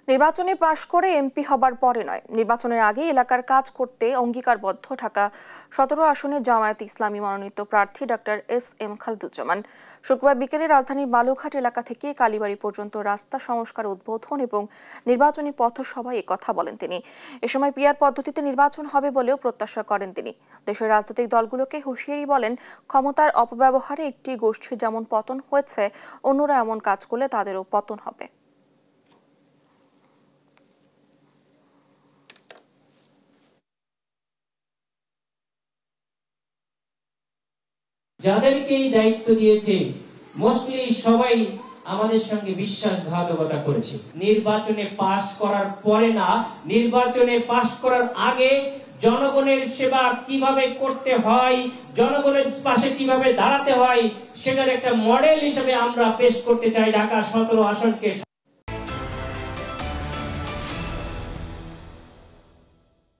নির্বাচনে পাশ করে এমপি হবার পরে নয়, নির্বাচনের আগে এলাকার কাজ করতে অঙ্গীকারবদ্ধ ঢাকা ১৭ আসনে জামায়াতে ইসলামী মনোনীত প্রার্থী ডক্টর এস.এম. খালেদুজ্জামান। শুক্রবার বিকেলে রাজধানীর বালুঘাট এলাকা থেকে কালীবাড়ি পর্যন্ত রাস্তা সংস্কার উদ্বোধন এবং নির্বাচনী পথসভায় একথা বলেন তিনি। এ সময় পিআর পদ্ধতিতে নির্বাচন হবে বলেও প্রত্যাশা করেন তিনি। দেশের রাজনৈতিক দলগুলোকে হুঁশিয়ারি বলেন, ক্ষমতার অপব্যবহারে একটি গোষ্ঠীর যেমন পতন হয়েছে, অন্যরা এমন কাজ করলে তাদেরও পতন হবে। যাদেরকে এই দায়িত্ব দিয়েছে মোস্টলি সবাই আমাদের সঙ্গে বিশ্বাসঘাতকতা করেছে। নির্বাচনে পাশ করার পরে না, নির্বাচনে পাশ করার আগে জনগণের সেবা কিভাবে করতে হয়, জনগণের পাশে কিভাবে দাঁড়াতে হয়, সেটার একটা মডেল হিসেবে আমরা পেশ করতে চাই ঢাকা ১৭ আসনকে।